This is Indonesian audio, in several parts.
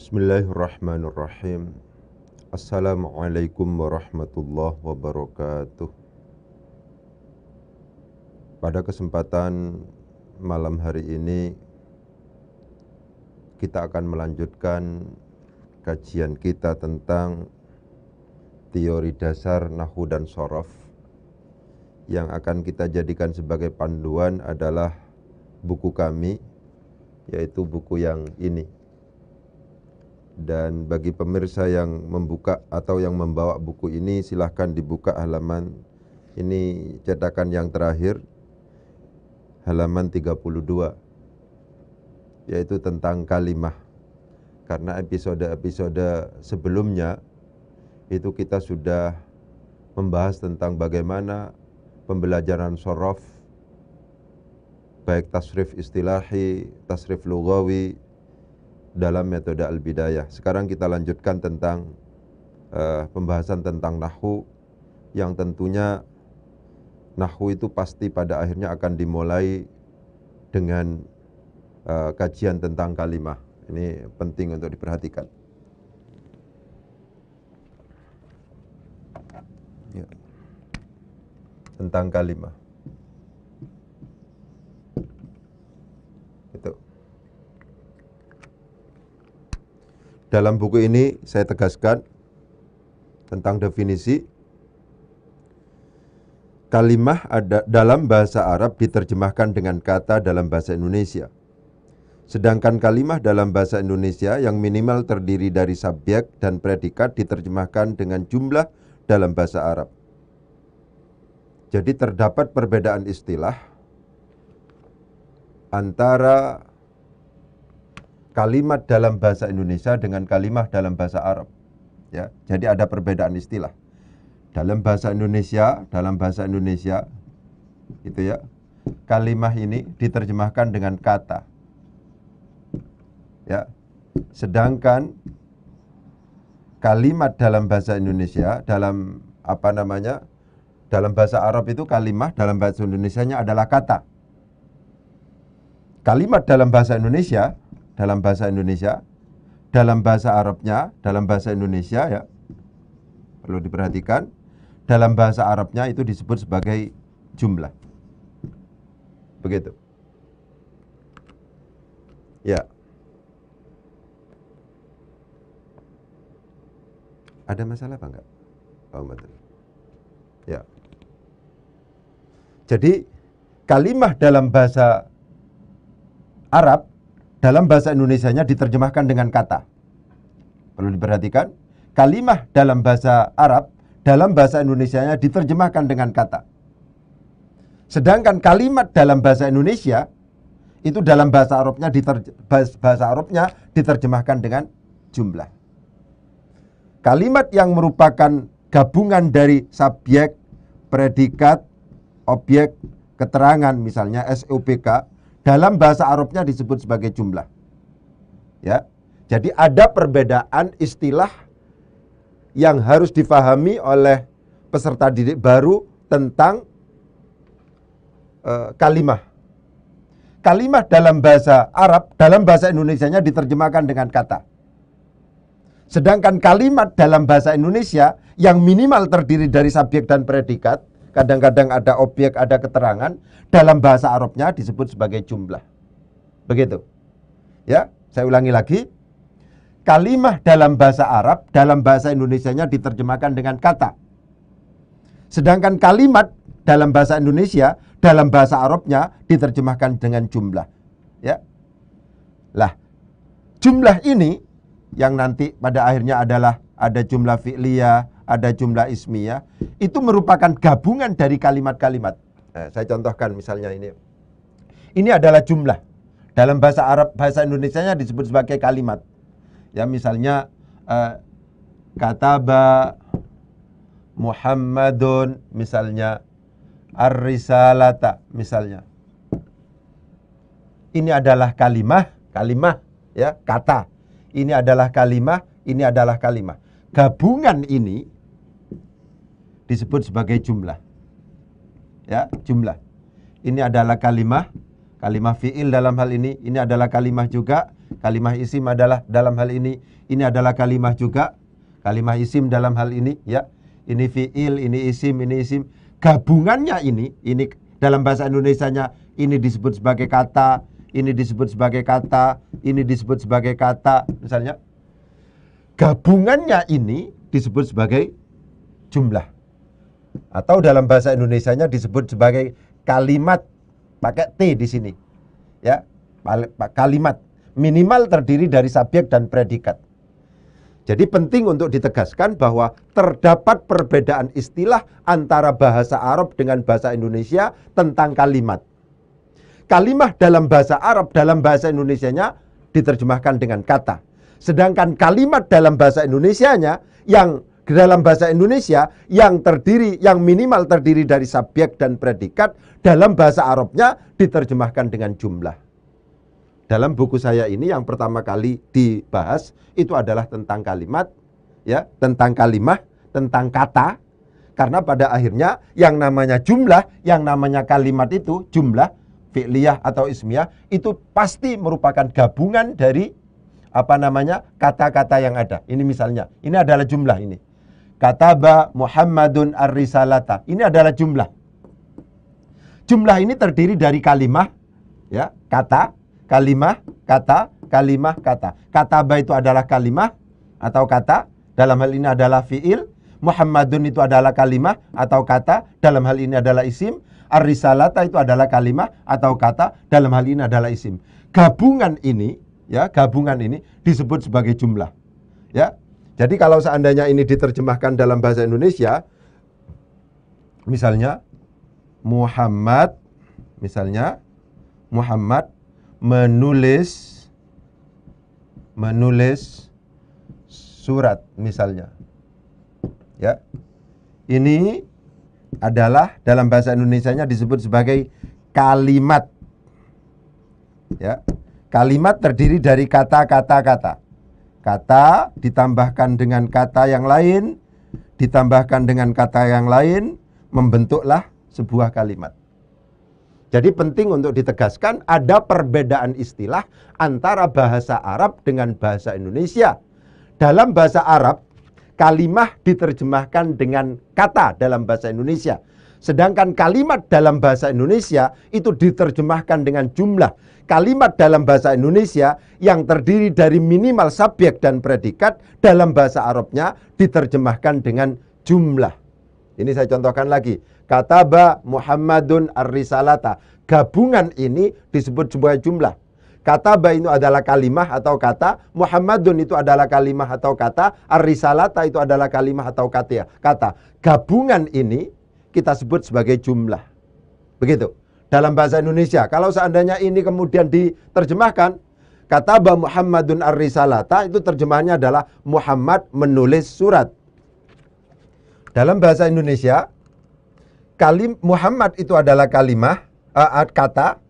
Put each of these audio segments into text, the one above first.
Bismillahirrahmanirrahim. Assalamualaikum warahmatullahi wabarakatuh. Pada kesempatan malam hari ini kita akan melanjutkan kajian kita tentang teori dasar nahwu dan shorof. Yang akan kita jadikan sebagai panduan adalah buku kami, yaitu buku yang ini. Dan bagi pemirsa yang membuka atau yang membawa buku ini, silahkan dibuka halaman ini, cetakan yang terakhir, halaman 32, yaitu tentang kalimah. Karena episode-episode sebelumnya itu kita sudah membahas tentang bagaimana pembelajaran shorof, baik tasrif istilahi, tasrif lughawi, dalam metode al-bidayah. Sekarang kita lanjutkan tentang pembahasan tentang nahwu, yang tentunya nahwu itu pasti pada akhirnya akan dimulai dengan kajian tentang kalimah. Ini penting untuk diperhatikan. Ya. Tentang kalimah. Itu. Dalam buku ini saya tegaskan tentang definisi. Kalimah dalam bahasa Arab diterjemahkan dengan kata dalam bahasa Indonesia. Sedangkan kalimah dalam bahasa Indonesia yang minimal terdiri dari subjek dan predikat diterjemahkan dengan jumlah dalam bahasa Arab. Jadi terdapat perbedaan istilah antara kalimat dalam bahasa Indonesia dengan kalimat dalam bahasa Arab. Ya, jadi ada perbedaan istilah. Dalam bahasa Indonesia gitu ya. Kalimat ini diterjemahkan dengan kata. Ya. Sedangkan kalimat dalam bahasa Indonesia dalam dalam bahasa Arab itu kalimat, dalam bahasa Indonesianya adalah kata. Kalimat dalam bahasa Indonesia, dalam bahasa Arabnya, dalam bahasa Indonesia ya, perlu diperhatikan, dalam bahasa Arabnya itu disebut sebagai jumlah. Begitu. Ya. Ada masalah apa enggak? Pak Umat? Ya. Jadi kalimat dalam bahasa Arab, dalam bahasa Indonesianya diterjemahkan dengan kata. Perlu diperhatikan, kalimah dalam bahasa Arab, dalam bahasa Indonesianya diterjemahkan dengan kata. Sedangkan kalimat dalam bahasa Indonesia, itu dalam bahasa Arabnya diterjemahkan dengan jumlah. Kalimat yang merupakan gabungan dari subjek, predikat, objek, keterangan, misalnya SOPK, dalam bahasa Arabnya disebut sebagai jumlah. Ya. Jadi ada perbedaan istilah yang harus difahami oleh peserta didik baru tentang kalimah. Kalimah dalam bahasa Arab, dalam bahasa Indonesianya diterjemahkan dengan kata. Sedangkan kalimat dalam bahasa Indonesia yang minimal terdiri dari subjek dan predikat, kadang-kadang ada objek, ada keterangan, dalam bahasa Arabnya disebut sebagai jumlah. Begitu. Ya, saya ulangi lagi. Kalimah dalam bahasa Arab, dalam bahasa Indonesianya diterjemahkan dengan kata. Sedangkan kalimat dalam bahasa Indonesia, dalam bahasa Arabnya diterjemahkan dengan jumlah. Ya. Lah, jumlah ini yang nanti pada akhirnya adalah ada jumlah fi'liyah, ada jumlah ismiyah, itu merupakan gabungan dari kalimat-kalimat. Saya contohkan misalnya ini. Ini adalah jumlah. Dalam bahasa Arab, bahasa Indonesianya disebut sebagai kalimat. Ya, misalnya kataba Muhammadun, misalnya ar-risalata, misalnya. Ini adalah kalimah ya, kata. Ini adalah kalimah, ini adalah kalimah. Gabungan ini disebut sebagai jumlah. Ya, jumlah. Ini adalah kalimah fi'il dalam hal ini adalah kalimah juga. Kalimah isim adalah dalam hal ini adalah kalimah juga. Kalimah isim dalam hal ini ya. Ini fi'il, ini isim, ini isim. Gabungannya ini dalam bahasa Indonesianya ini disebut sebagai kata, ini disebut sebagai kata, ini disebut sebagai kata, misalnya. Gabungannya ini disebut sebagai jumlah. Atau dalam bahasa Indonesianya disebut sebagai kalimat, pakai T di sini. Ya, kalimat minimal terdiri dari subjek dan predikat. Jadi penting untuk ditegaskan bahwa terdapat perbedaan istilah antara bahasa Arab dengan bahasa Indonesia tentang kalimat. Kalimah dalam bahasa Arab, dalam bahasa Indonesianya diterjemahkan dengan kata. Sedangkan kalimat dalam bahasa Indonesianya yang dalam bahasa Indonesia yang minimal terdiri dari subjek dan predikat, dalam bahasa Arabnya diterjemahkan dengan jumlah. Dalam buku saya ini yang pertama kali dibahas itu adalah tentang kalimat, ya, tentang kalimah, tentang kata. Karena pada akhirnya yang namanya jumlah, yang namanya kalimat itu jumlah fi'liyah atau ismiyah itu pasti merupakan gabungan dari kata-kata yang ada. Ini misalnya, ini adalah jumlah ini. Kataba Muhammadun ar-risalata. Ini adalah jumlah. Jumlah ini terdiri dari kalimah, ya, kata, kalimah, kata, kalimah, kata. Kataba itu adalah kalimah atau kata, dalam hal ini adalah fi'il. Muhammadun itu adalah kalimah atau kata, dalam hal ini adalah isim. Ar-risalata itu adalah kalimah atau kata, dalam hal ini adalah isim. Gabungan ini, ya, gabungan ini disebut sebagai jumlah. Ya. Jadi kalau seandainya ini diterjemahkan dalam bahasa Indonesia, misalnya Muhammad menulis surat misalnya. Ya. Ini adalah dalam bahasa Indonesianya disebut sebagai kalimat. Ya. Kalimat terdiri dari kata-kata. Kata ditambahkan dengan kata yang lain, ditambahkan dengan kata yang lain, membentuklah sebuah kalimat. Jadi penting untuk ditegaskan ada perbedaan istilah antara bahasa Arab dengan bahasa Indonesia. Dalam bahasa Arab, kalimah diterjemahkan dengan kata dalam bahasa Indonesia. Sedangkan kalimat dalam bahasa Indonesia itu diterjemahkan dengan jumlah. Kalimat dalam bahasa Indonesia yang terdiri dari minimal subjek dan predikat dalam bahasa Arabnya diterjemahkan dengan jumlah. Ini saya contohkan lagi. Kataba Muhammadun ar-risalata. Gabungan ini disebut sebuah jumlah. Kataba itu adalah kalimah atau kata. Muhammadun itu adalah kalimah atau kata. Ar-risalata itu adalah kalimah atau kata. Gabungan ini kita sebut sebagai jumlah. Begitu. Dalam bahasa Indonesia, kalau seandainya ini kemudian diterjemahkan, kataba Muhammadun ar-risalata, itu terjemahannya adalah Muhammad menulis surat. Dalam bahasa Indonesia, Muhammad itu adalah kalimah, kata,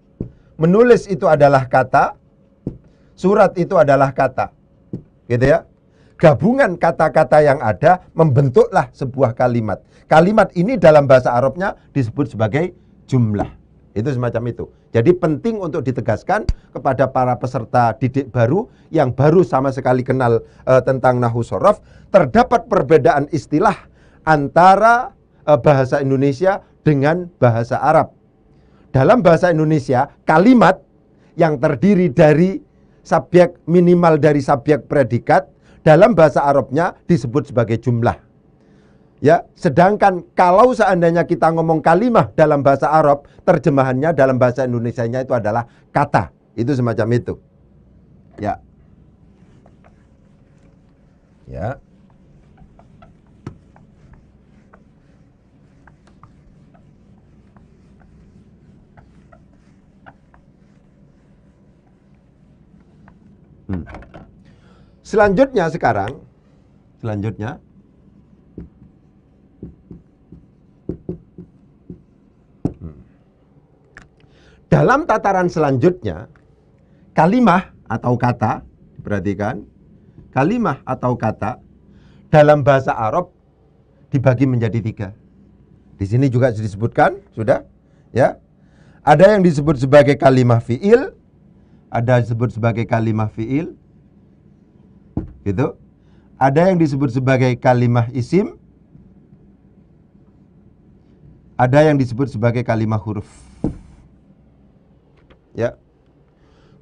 menulis itu adalah kata, surat itu adalah kata. Gitu ya. Gabungan kata-kata yang ada membentuklah sebuah kalimat. Kalimat ini dalam bahasa Arabnya disebut sebagai jumlah. Itu semacam itu. Jadi penting untuk ditegaskan kepada para peserta didik baru yang baru sama sekali kenal tentang nahwu shorof, terdapat perbedaan istilah antara bahasa Indonesia dengan bahasa Arab. Dalam bahasa Indonesia, kalimat yang terdiri dari subjek minimal dari subjek predikat, dalam bahasa Arabnya disebut sebagai jumlah. Ya, sedangkan kalau seandainya kita ngomong kalimah dalam bahasa Arab, terjemahannya dalam bahasa Indonesianya itu adalah kata. Itu semacam itu. Ya. Ya. Selanjutnya dalam tataran selanjutnya, kalimah atau kata, perhatikan, kalimah atau kata dalam bahasa Arab dibagi menjadi 3. Di sini juga disebutkan, sudah, ya. Ada yang disebut sebagai kalimah fi'il, ada disebut sebagai kalimah fi'il, gitu. Ada yang disebut sebagai kalimah isim, ada yang disebut sebagai kalimah huruf. Ya.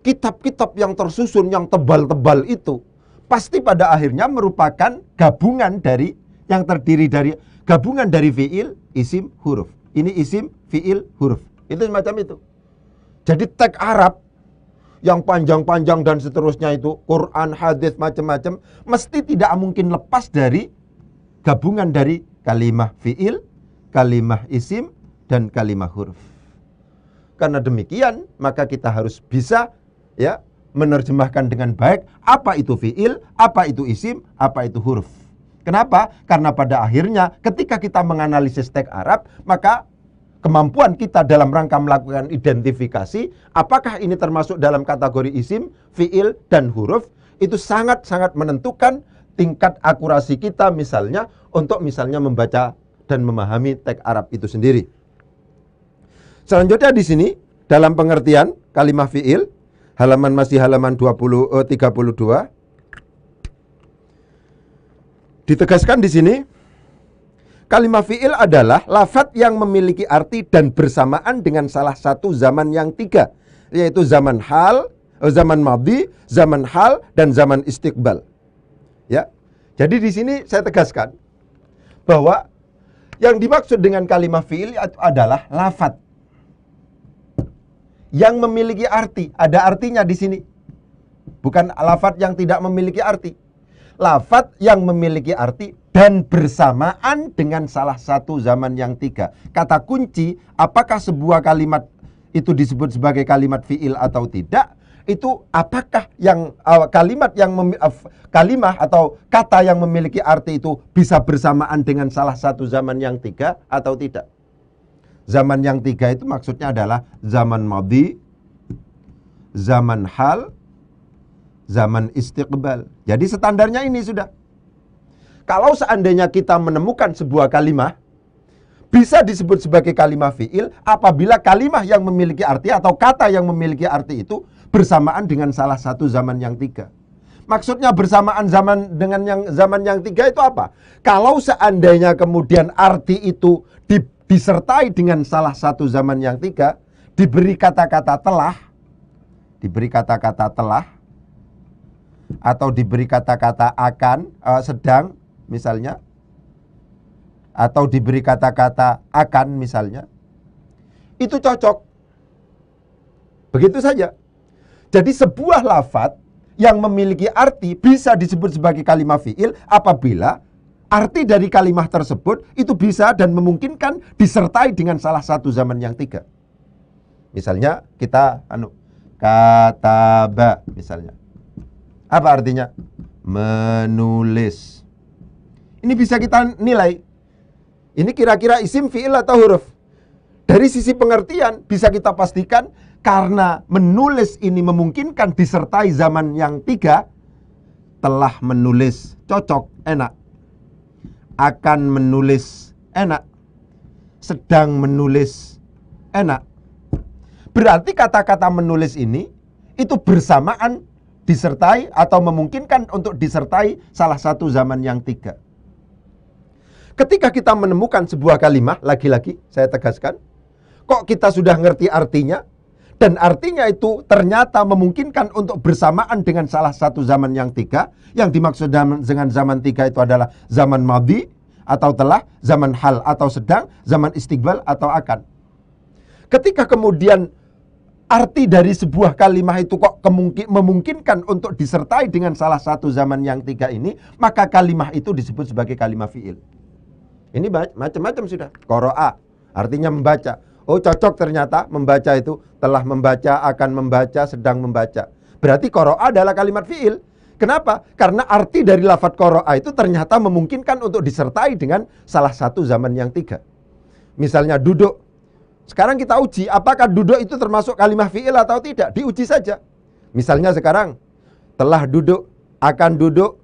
Kitab-kitab yang tersusun, yang tebal-tebal itu pasti pada akhirnya merupakan gabungan dari, yang terdiri dari gabungan dari fi'il, isim, huruf. Ini isim, fi'il, huruf. Itu semacam itu. Jadi teks Arab yang panjang-panjang dan seterusnya itu, Quran, hadis, macam-macam, mesti tidak mungkin lepas dari gabungan dari kalimah fi'il, kalimah isim, dan kalimah huruf. Karena demikian, maka kita harus bisa ya menerjemahkan dengan baik apa itu fi'il, apa itu isim, apa itu huruf. Kenapa? Karena pada akhirnya ketika kita menganalisis teks Arab, maka kemampuan kita dalam rangka melakukan identifikasi apakah ini termasuk dalam kategori isim, fi'il, dan huruf, itu sangat-sangat menentukan tingkat akurasi kita misalnya untuk misalnya membaca dan memahami teks Arab itu sendiri. Selanjutnya di sini dalam pengertian kalimah fi'il, masih halaman 32, ditegaskan di sini kalimah fi'il adalah lafadz yang memiliki arti dan bersamaan dengan salah satu zaman yang tiga, yaitu zaman hal, zaman madhi, zaman hal, dan zaman istiqbal. Ya. Jadi di sini saya tegaskan bahwa yang dimaksud dengan kalimah fi'il adalah lafadz yang memiliki arti, ada artinya di sini. Bukan lafadz yang tidak memiliki arti. Lafadz yang memiliki arti dan bersamaan dengan salah satu zaman yang tiga. Kata kunci, apakah sebuah kalimat itu disebut sebagai kalimat fi'il atau tidak, itu apakah yang kalimat atau kata yang memiliki arti itu bisa bersamaan dengan salah satu zaman yang tiga atau tidak. Zaman yang tiga itu maksudnya adalah zaman madhi, zaman hal, zaman istiqbal. Jadi standarnya ini sudah. Kalau seandainya kita menemukan sebuah kalimah bisa disebut sebagai kalimah fi'il apabila kalimah yang memiliki arti atau kata yang memiliki arti itu bersamaan dengan salah satu zaman yang tiga. Maksudnya bersamaan zaman yang tiga itu apa? Kalau seandainya kemudian arti itu disertai dengan salah satu zaman yang tiga, diberi kata-kata telah, atau diberi kata-kata akan, sedang misalnya, atau diberi kata-kata akan misalnya, itu cocok. Begitu saja. Jadi sebuah lafadz yang memiliki arti bisa disebut sebagai kalimah fi'il apabila arti dari kalimah tersebut itu bisa dan memungkinkan disertai dengan salah satu zaman yang tiga. Misalnya kita kataba misalnya. Apa artinya? Menulis. Ini bisa kita nilai. Ini kira-kira isim, fi'il atau huruf. Dari sisi pengertian bisa kita pastikan karena menulis ini memungkinkan disertai zaman yang tiga. Telah menulis, cocok, enak. Akan menulis, enak. Sedang menulis, enak. Berarti kata-kata menulis ini itu bersamaan disertai atau memungkinkan untuk disertai salah satu zaman yang tiga. Ketika kita menemukan sebuah kalimat, lagi-lagi saya tegaskan, kok kita sudah ngerti artinya, dan artinya itu ternyata memungkinkan untuk bersamaan dengan salah satu zaman yang tiga. Yang dimaksud dengan zaman tiga itu adalah zaman madhi atau telah, zaman hal atau sedang, zaman istiqbal atau akan. Ketika kemudian arti dari sebuah kalimat itu kok memungkinkan untuk disertai dengan salah satu zaman yang tiga ini, maka kalimat itu disebut sebagai kalimat fi'il. Ini macam-macam sudah. Qara'a artinya membaca. Oh cocok ternyata membaca itu telah membaca, akan membaca, sedang membaca. Berarti qara'a adalah kalimat fi'il. Kenapa? Karena arti dari lafadz qara'a itu ternyata memungkinkan untuk disertai dengan salah satu zaman yang tiga. Misalnya duduk. Sekarang kita uji apakah duduk itu termasuk kalimah fi'il atau tidak. Diuji saja. Misalnya sekarang telah duduk, akan duduk,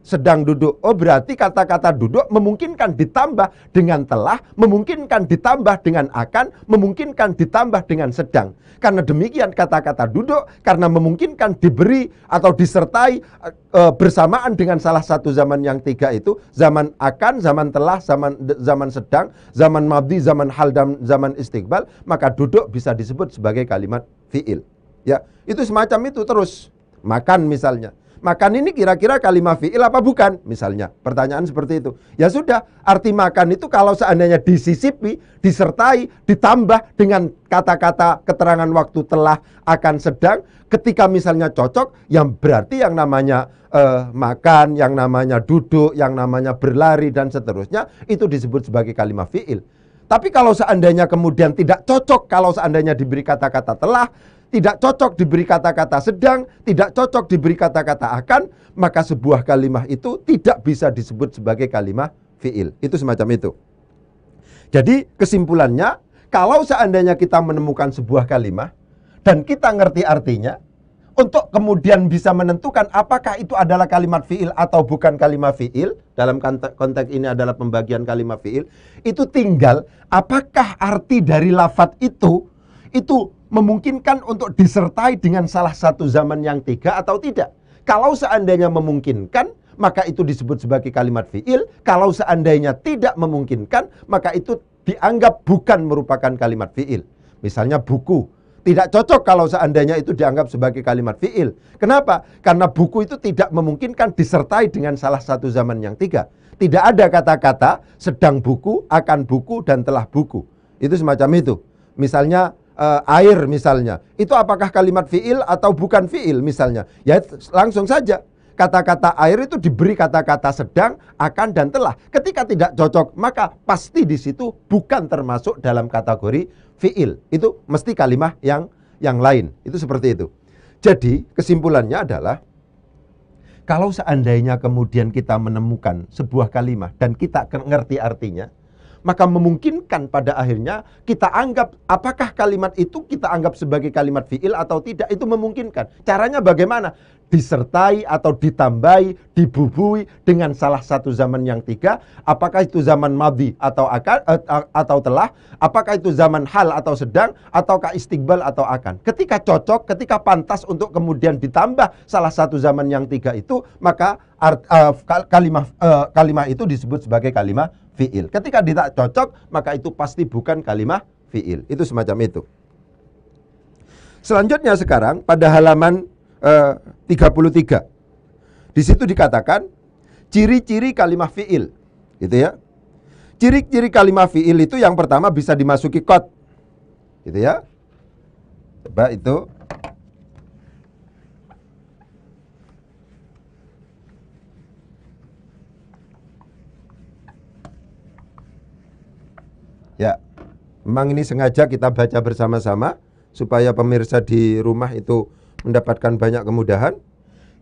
sedang duduk. Oh, berarti kata-kata duduk memungkinkan ditambah dengan telah, memungkinkan ditambah dengan akan, memungkinkan ditambah dengan sedang. Karena demikian kata-kata duduk, karena memungkinkan diberi atau disertai bersamaan dengan salah satu zaman yang tiga itu, zaman akan, zaman telah, zaman sedang, zaman madhi, zaman hal, dan zaman istiqbal, maka duduk bisa disebut sebagai kalimat fi'il. Ya, itu semacam itu terus. Makan misalnya. Makan ini kira-kira kalimat fi'il apa bukan? Misalnya, pertanyaan seperti itu. Ya sudah, arti makan itu kalau seandainya disisipi, disertai, ditambah dengan kata-kata keterangan waktu telah, akan, sedang, ketika misalnya cocok, yang berarti yang namanya makan, yang namanya duduk, yang namanya berlari, dan seterusnya, itu disebut sebagai kalimat fi'il. Tapi kalau seandainya kemudian tidak cocok, kalau seandainya diberi kata-kata telah, tidak cocok diberi kata-kata sedang, tidak cocok diberi kata-kata akan, maka sebuah kalimat itu tidak bisa disebut sebagai kalimat fi'il. Itu semacam itu. Jadi kesimpulannya, kalau seandainya kita menemukan sebuah kalimat dan kita ngerti artinya, untuk kemudian bisa menentukan apakah itu adalah kalimat fi'il atau bukan kalimat fi'il, dalam konteks ini adalah pembagian kalimat fi'il, itu tinggal apakah arti dari lafadz itu memungkinkan untuk disertai dengan salah satu zaman yang tiga atau tidak. Kalau seandainya memungkinkan, maka itu disebut sebagai kalimat fi'il. Kalau seandainya tidak memungkinkan, maka itu dianggap bukan merupakan kalimat fi'il. Misalnya buku. Tidak cocok kalau seandainya itu dianggap sebagai kalimat fi'il. Kenapa? Karena buku itu tidak memungkinkan disertai dengan salah satu zaman yang tiga. Tidak ada kata-kata sedang buku, akan buku, dan telah buku. Itu semacam itu. Misalnya air misalnya, itu apakah kalimat fi'il atau bukan fi'il misalnya? Ya langsung saja, kata-kata air itu diberi kata-kata sedang, akan, dan telah. Ketika tidak cocok, maka pasti di situ bukan termasuk dalam kategori fi'il. Itu mesti kalimat yang lain. Itu seperti itu. Jadi kesimpulannya adalah, kalau seandainya kemudian kita menemukan sebuah kalimat dan kita ngerti artinya, maka memungkinkan pada akhirnya kita anggap apakah kalimat itu kita anggap sebagai kalimat fi'il atau tidak, itu memungkinkan. Caranya bagaimana? Disertai atau ditambahi, dibubui dengan salah satu zaman yang tiga. Apakah itu zaman madhi atau akan atau telah? Apakah itu zaman hal atau sedang? Ataukah istiqbal atau akan? Ketika cocok, ketika pantas untuk kemudian ditambah salah satu zaman yang tiga itu, maka kalimat itu disebut sebagai kalimat fi'il. Ketika tidak cocok, maka itu pasti bukan kalimat fi'il. Itu semacam itu. Selanjutnya sekarang pada halaman 33. Di situ dikatakan ciri-ciri kalimat fi'il. Gitu ya. Ciri-ciri kalimat fi'il itu yang pertama bisa dimasuki qad. Gitu ya. Coba itu. Ya, memang ini sengaja kita baca bersama-sama supaya pemirsa di rumah itu mendapatkan banyak kemudahan.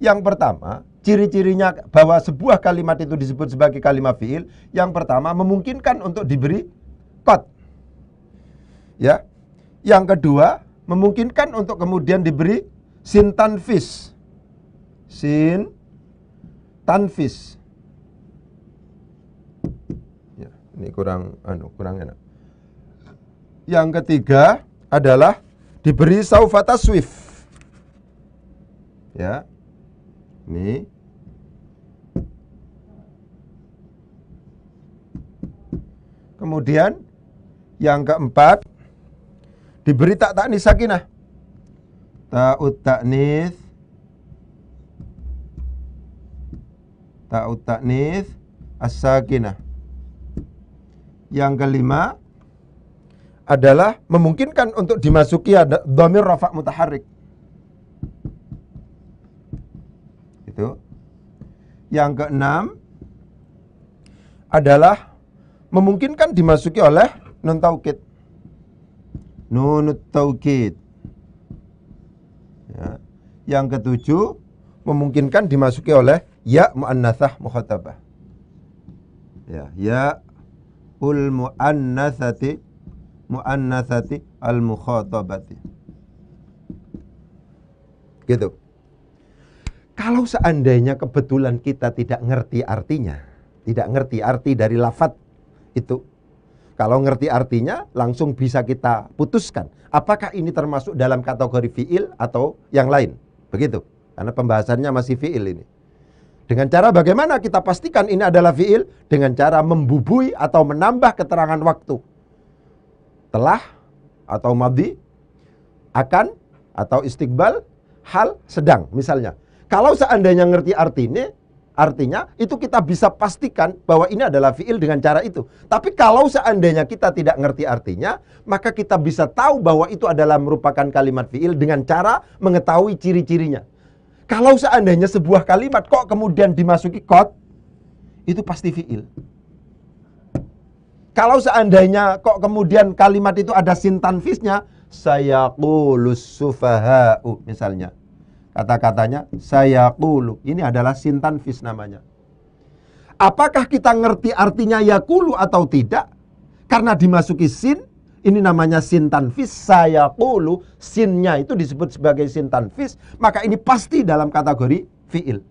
Yang pertama, ciri-cirinya bahwa sebuah kalimat itu disebut sebagai kalimat fi'il, yang pertama memungkinkan untuk diberi qad. Ya. Yang kedua, memungkinkan untuk kemudian diberi sin tanfis. Sin tanfis. Ya, ini kurang enak. Yang ketiga adalah diberi saufa taswif. Ya. Ini. Kemudian yang keempat diberi tak ta'nis sakinah. Ta'ut ta'nis. Ta'ut ta'nis as-sakinah. Yang kelima adalah memungkinkan untuk dimasuki ada dhamir rafa' mutaharrik. Itu. Yang keenam adalah memungkinkan dimasuki oleh nun taukid. Nunut taukid. Ya. Yang ketujuh memungkinkan dimasuki oleh ya muannatsah mukhatabah. Ya ul muannatsati al mukhatabati. Gitu. Kalau seandainya kebetulan kita tidak ngerti artinya, tidak ngerti arti dari lafadz itu, kalau ngerti artinya langsung bisa kita putuskan apakah ini termasuk dalam kategori fi'il atau yang lain. Begitu. Karena pembahasannya masih fi'il ini. Dengan cara bagaimana kita pastikan ini adalah fi'il? Dengan cara membubui atau menambah keterangan waktu. Telah atau madhi, akan atau istiqbal, hal, sedang misalnya. Kalau seandainya ngerti artinya itu kita bisa pastikan bahwa ini adalah fi'il dengan cara itu. Tapi kalau seandainya kita tidak ngerti artinya, maka kita bisa tahu bahwa itu adalah merupakan kalimat fi'il dengan cara mengetahui ciri-cirinya. Kalau seandainya sebuah kalimat kok kemudian dimasuki qad, itu pasti fi'il. Kalau seandainya kok kemudian kalimat itu ada sin tanfisnya, sayaqulus sufaha'u misalnya. Kata-katanya sayaqulu, ini adalah sin tanfis namanya. Apakah kita ngerti artinya yaqulu atau tidak? Karena dimasuki sin, ini namanya sin tanfis, sayaqulu, sinnya itu disebut sebagai sin tanfis, maka ini pasti dalam kategori fi'il.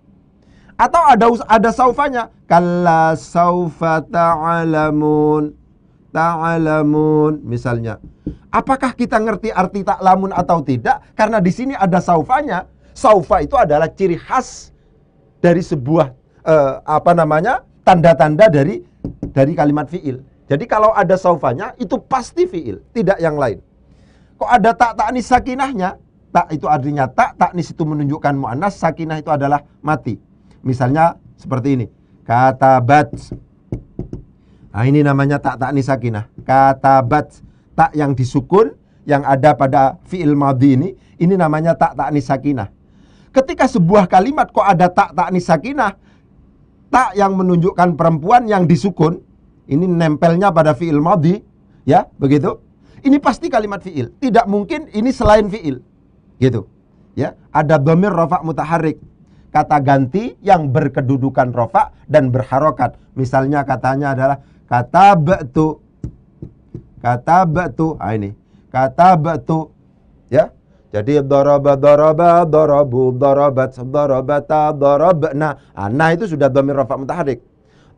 Atau ada saufanya, kalla saufa ta'alamun, ta'alamun misalnya. Apakah kita ngerti arti ta'lamun atau tidak? Karena di sini ada saufanya. Saufa itu adalah ciri khas dari sebuah tanda-tanda dari kalimat fi'il. Jadi kalau ada saufanya itu pasti fi'il, tidak yang lain. Kok ada ta'nis sakinahnya? Tak itu artinya ta'nis itu menunjukkan mu'annas, sakinah itu adalah mati. Misalnya seperti ini, katabat. Nah, ini namanya ta'nis sakinah. Katabat, tak yang disukun yang ada pada fi'il madhi ini namanya ta'nis sakinah. Ketika sebuah kalimat kok ada ta'nis sakinah, tak yang menunjukkan perempuan yang disukun, ini nempelnya pada fi'il madhi, ya, begitu. Ini pasti kalimat fi'il. Tidak mungkin ini selain fi'il. Gitu. Ya, ada dhamir rafa' mutaharrik. Kata ganti yang berkedudukan rafa' dan berharokat. Misalnya katanya adalah katabtu. Katabtu. Ah ini. Katabtu. Ya. Jadi daraba, darabu, darabat, darabata, darabna. Nah itu sudah dhamir rafa' mutaharrik.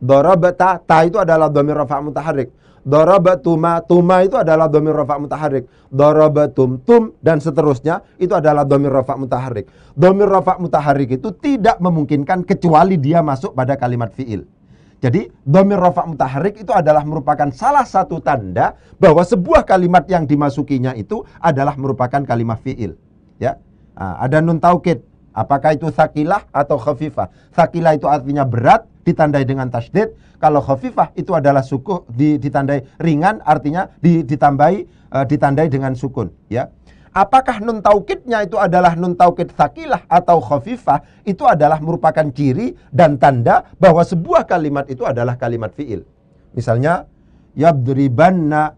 Darabata, ta itu adalah dhamir rafa' mutaharrik. Darabatuma, tuma itu adalah dhamir rafa' mutaharrik. Darabatum, tum dan seterusnya itu adalah dhamir rafa' mutaharrik. Dhamir rafa' mutaharrik itu tidak memungkinkan kecuali dia masuk pada kalimat fi'il. Jadi dhamir rafa' mutaharrik itu adalah merupakan salah satu tanda bahwa sebuah kalimat yang dimasukinya itu adalah merupakan kalimat fi'il. Ya, ada nun taukid. Apakah itu tsaqilah atau khafifah? Tsaqilah itu artinya berat, ditandai dengan tasydid. Kalau khafifah itu adalah sukun, ditandai ringan, artinya ditandai dengan sukun. Ya. Apakah nun taukidnya itu adalah nun taukid tsaqilah atau khafifah? Itu adalah merupakan ciri dan tanda bahwa sebuah kalimat itu adalah kalimat fi'il. Misalnya yadribanna,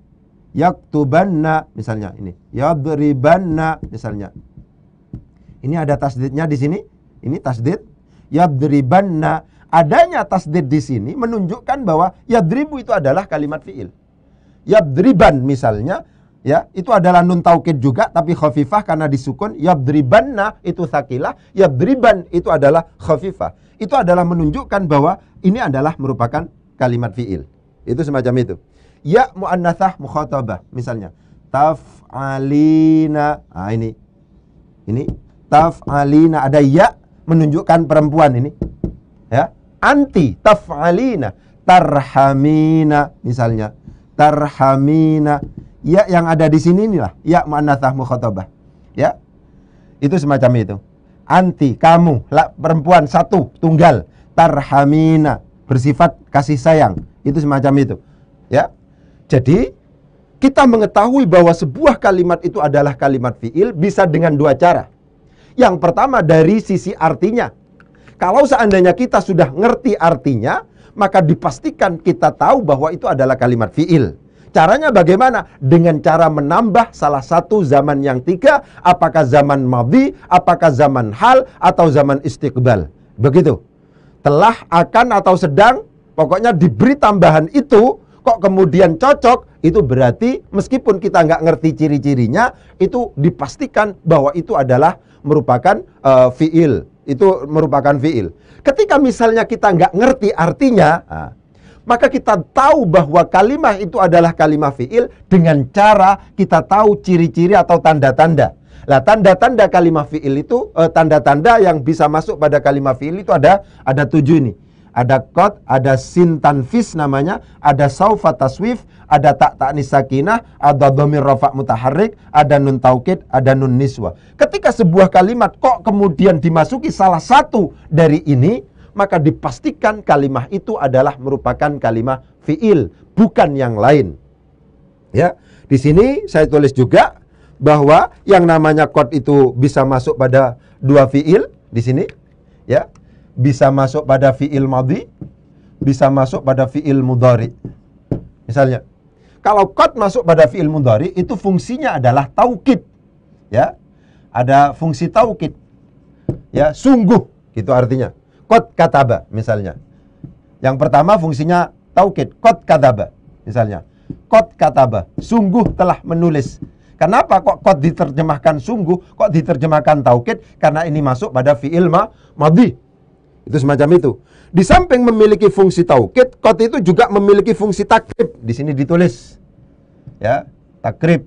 yaktubanna, misalnya ini. Yadribanna misalnya. Ini ada tasdidnya di sini. Ini tasdid. Yadribanna. Adanya tasdid di sini menunjukkan bahwa yadribu itu adalah kalimat fi'il. Yadriban misalnya, ya, itu adalah nun taukid juga tapi khafifah karena disukun. Yadribanna itu tsaqilah, yadriban itu adalah khafifah. Itu adalah menunjukkan bahwa ini adalah merupakan kalimat fi'il. Itu semacam itu. Ya muannatsah mukhatabah misalnya. Taf'alina. Nah ini taf'alina, ada ya menunjukkan perempuan ini. Ya. Anti taf'alina, tarhamina misalnya. Tarhamina. Ya yang ada di sini inilah ya muannatsah mukhatabah. Ya. Itu semacam itu. Anti, kamu, perempuan satu, tunggal. Tarhamina, bersifat kasih sayang. Itu semacam itu. Ya. Jadi kita mengetahui bahwa sebuah kalimat itu adalah kalimat fi'il bisa dengan dua cara. Yang pertama dari sisi artinya. Kalau seandainya kita sudah ngerti artinya, maka dipastikan kita tahu bahwa itu adalah kalimat fi'il. Caranya bagaimana? Dengan cara menambah salah satu zaman yang tiga. Apakah zaman madhi, apakah zaman hal, atau zaman istiqbal. Begitu. Telah, akan, atau sedang. Pokoknya diberi tambahan itu. Kok kemudian cocok. Itu berarti meskipun kita nggak ngerti ciri-cirinya, itu dipastikan bahwa itu adalah merupakan fi'il. itu merupakan fiil. Ketika misalnya kita nggak ngerti artinya, maka kita tahu bahwa kalimah itu adalah kalimah fiil dengan cara kita tahu ciri-ciri atau tanda-tanda. Nah, tanda-tanda kalimah fiil itu, tanda-tanda yang bisa masuk pada kalimah fiil itu ada 7 ini. Ada qad, ada sin tanfis namanya, ada saufa taswif, ada ta ta'nis sakinah, ada dhamir rafa' mutaharrik, ada nun taukid, ada nun niswa. Ketika sebuah kalimat kok kemudian dimasuki salah satu dari ini, maka dipastikan kalimah itu adalah merupakan kalimah fiil, bukan yang lain. Ya, di sini saya tulis juga bahwa yang namanya qad itu bisa masuk pada 2 fiil di sini, ya. Bisa masuk pada fiil madhi, bisa masuk pada fiil mudhari. Misalnya, kalau qad masuk pada fiil mudhari, itu fungsinya adalah taukid. Ya. Ada fungsi taukid. Ya, sungguh gitu artinya. Qad kataba misalnya. Yang pertama fungsinya taukid, qad kataba misalnya. Qad kataba, sungguh telah menulis. Kenapa kok qad diterjemahkan sungguh, kok diterjemahkan taukid? Karena ini masuk pada fiil madhi. Itu semacam itu. Di samping memiliki fungsi taukid, qad itu juga memiliki fungsi takrib. Di sini ditulis. Ya, takrib.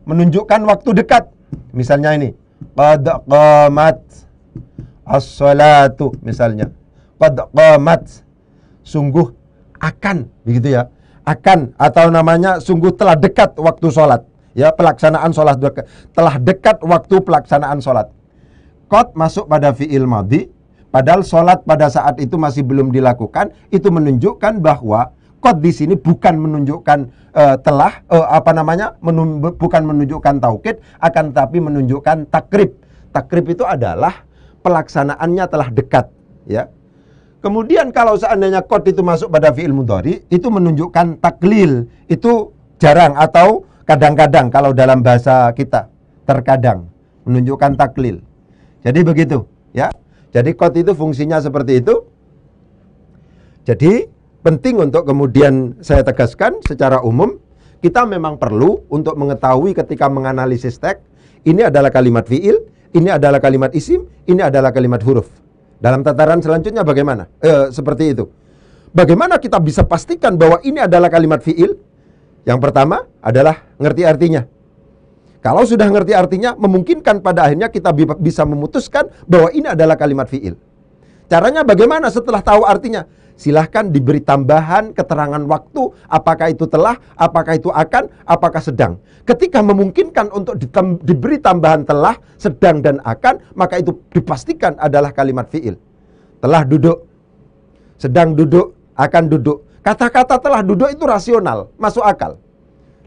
Menunjukkan waktu dekat. Misalnya ini, qad qamat as-salatu misalnya. Qad qamat, sungguh akan, begitu ya. Akan, atau namanya sungguh telah dekat waktu sholat. Ya, pelaksanaan sholat telah dekat waktu pelaksanaan sholat. Qad masuk pada fiil madhi. Padahal sholat pada saat itu masih belum dilakukan, itu menunjukkan bahwa qad di sini bukan menunjukkan bukan menunjukkan taukid, akan tetapi menunjukkan takrib. Takrib itu adalah pelaksanaannya telah dekat, ya. Kemudian kalau seandainya qad itu masuk pada fiil mudhari, itu menunjukkan taklil. Itu jarang atau kadang-kadang kalau dalam bahasa kita, terkadang menunjukkan taklil. Jadi begitu, ya. Jadi qad itu fungsinya seperti itu. Jadi penting untuk kemudian saya tegaskan secara umum, kita memang perlu untuk mengetahui ketika menganalisis teks, ini adalah kalimat fiil, ini adalah kalimat isim, ini adalah kalimat huruf. Dalam tataran selanjutnya bagaimana? Seperti itu. Bagaimana kita bisa pastikan bahwa ini adalah kalimat fiil? Yang pertama adalah ngerti artinya. Kalau sudah ngerti artinya, memungkinkan pada akhirnya kita bisa memutuskan bahwa ini adalah kalimat fiil. Caranya bagaimana setelah tahu artinya? Silahkan diberi tambahan keterangan waktu, apakah itu telah, apakah itu akan, apakah sedang. Ketika memungkinkan untuk diberi tambahan telah, sedang, dan akan, maka itu dipastikan adalah kalimat fiil. Telah duduk, sedang duduk, akan duduk. Kata-kata telah duduk itu rasional, masuk akal.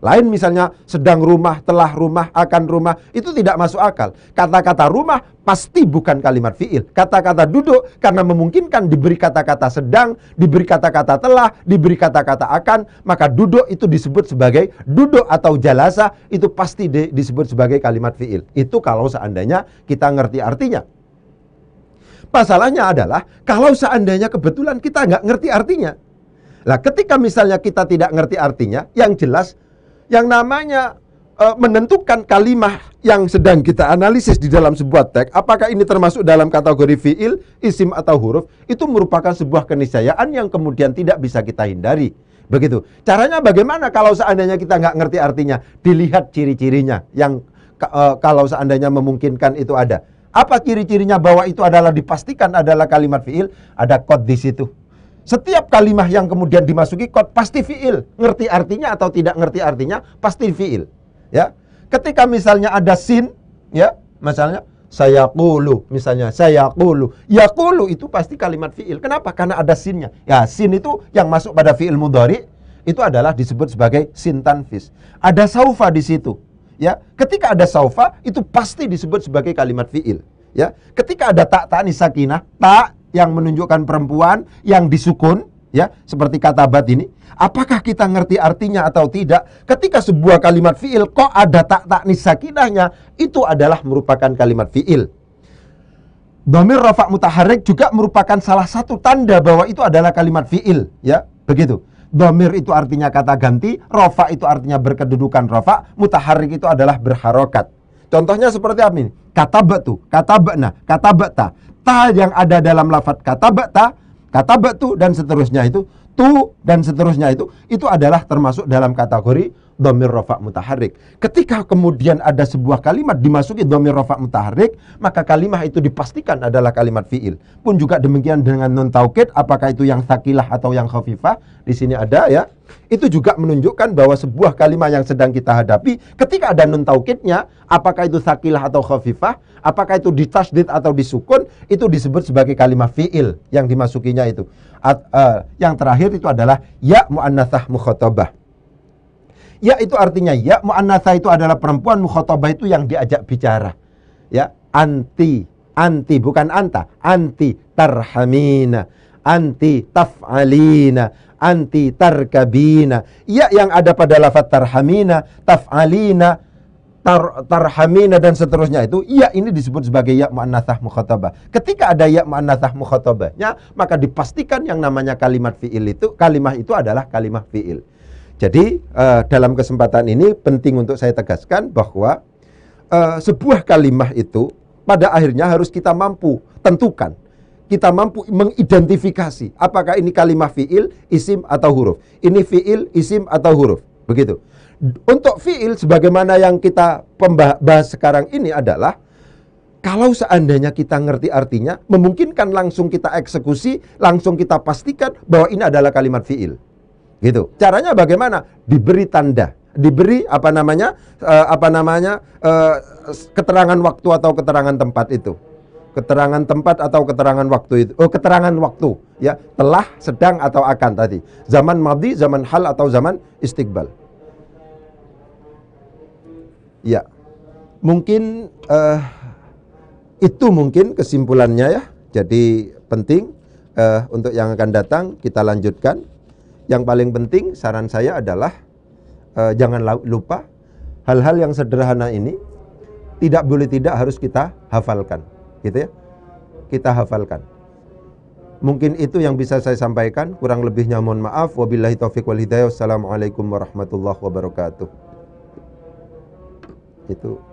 Lain misalnya sedang rumah, telah rumah, akan rumah, itu tidak masuk akal. Kata-kata rumah pasti bukan kalimat fiil. Kata-kata duduk karena memungkinkan diberi kata-kata sedang, diberi kata-kata telah, diberi kata-kata akan, maka duduk itu disebut sebagai duduk atau jalasa, itu pasti disebut sebagai kalimat fiil. Itu kalau seandainya kita ngerti artinya. Masalahnya adalah kalau seandainya kebetulan kita nggak ngerti artinya. Nah, ketika misalnya kita tidak ngerti artinya, yang jelas yang namanya menentukan kalimat yang sedang kita analisis di dalam sebuah teks, apakah ini termasuk dalam kategori fiil, isim atau huruf, itu merupakan sebuah keniscayaan yang kemudian tidak bisa kita hindari. Begitu. Caranya bagaimana kalau seandainya kita nggak ngerti artinya? Dilihat ciri-cirinya yang kalau seandainya memungkinkan itu ada. Apa ciri-cirinya bahwa itu adalah dipastikan adalah kalimat fiil? Ada qad di situ. Setiap kalimat yang kemudian dimasuki qad pasti fiil. Ngerti artinya atau tidak ngerti artinya pasti fiil. Ya. Ketika misalnya ada sin, ya, misalnya sayaqulu, misalnya sayaqulu. Yaqulu itu pasti kalimat fiil. Kenapa? Karena ada sinnya. Ya, sin itu yang masuk pada fiil mudhari itu adalah disebut sebagai sin tanfis. Ada saufa di situ. Ya, ketika ada saufa itu pasti disebut sebagai kalimat fiil. Ya, ketika ada ta ta'nis sakinah, ta yang menunjukkan perempuan yang disukun, ya, seperti kata bat ini, apakah kita ngerti artinya atau tidak? Ketika sebuah kalimat fiil kok ada ta ta'nis sakinahnya, itu adalah merupakan kalimat fiil. Dhamir rafa' mutaharrik juga merupakan salah satu tanda bahwa itu adalah kalimat fiil, ya, begitu. Dhamir itu artinya kata ganti, rafa' itu artinya berkedudukan rafa', mutaharrik itu adalah berharokat. Contohnya seperti apa ini? Katabatu, katabana, katabata. Ta yang ada dalam lafadz katabata, katabatu dan seterusnya itu, tu dan seterusnya itu adalah termasuk dalam kategori dhamir rafa' mutaharrik. Ketika kemudian ada sebuah kalimat dimasuki dhamir rafa' mutaharrik, maka kalimat itu dipastikan adalah kalimat fi'il. Pun juga demikian dengan nun taukid, apakah itu yang tsaqilah atau yang khafifah. Di sini ada ya. Itu juga menunjukkan bahwa sebuah kalimat yang sedang kita hadapi, ketika ada nun taukidnya, apakah itu tsaqilah atau khafifah, apakah itu ditasydid atau disukun, itu disebut sebagai kalimat fi'il yang dimasukinya itu. Yang terakhir itu adalah ya mu'annatsah mukhatabah. Ya itu artinya ya mu'annatsah itu adalah perempuan, mukhatabah itu yang diajak bicara. Ya, anti bukan anta, anti tarhamina, anti taf'alina, anti tarkabina. Ya yang ada pada lafaz tarhamina, taf'alina, tarhamina dan seterusnya itu, ya ini disebut sebagai ya mu'annatsah mukhatabah. Ketika ada ya mu'annatsah mukhatabahnya, maka dipastikan yang namanya kalimat fi'il itu, kalimah itu adalah kalimat fi'il. Jadi dalam kesempatan ini penting untuk saya tegaskan bahwa sebuah kalimah itu pada akhirnya harus kita mampu tentukan. Kita mampu mengidentifikasi apakah ini kalimah fi'il, isim atau huruf. Ini fi'il, isim atau huruf. Begitu. Untuk fi'il sebagaimana yang kita bahas sekarang ini adalah kalau seandainya kita ngerti artinya, memungkinkan langsung kita eksekusi, langsung kita pastikan bahwa ini adalah kalimat fi'il. Gitu. Caranya bagaimana? Diberi tanda, diberi keterangan waktu atau keterangan tempat itu. Keterangan tempat atau keterangan waktu itu. Oh, keterangan waktu, ya. Telah, sedang atau akan tadi. Zaman madhi, zaman hal atau zaman istiqbal. Ya. Mungkin itu mungkin kesimpulannya ya. Jadi penting untuk yang akan datang kita lanjutkan. Yang paling penting saran saya adalah jangan lupa hal-hal yang sederhana ini tidak boleh tidak harus kita hafalkan, gitu ya. Kita hafalkan. Mungkin itu yang bisa saya sampaikan, kurang lebihnya mohon maaf. Wabillahi taufiq wal hidayah. Wassalamualaikum warahmatullahi wabarakatuh. Itu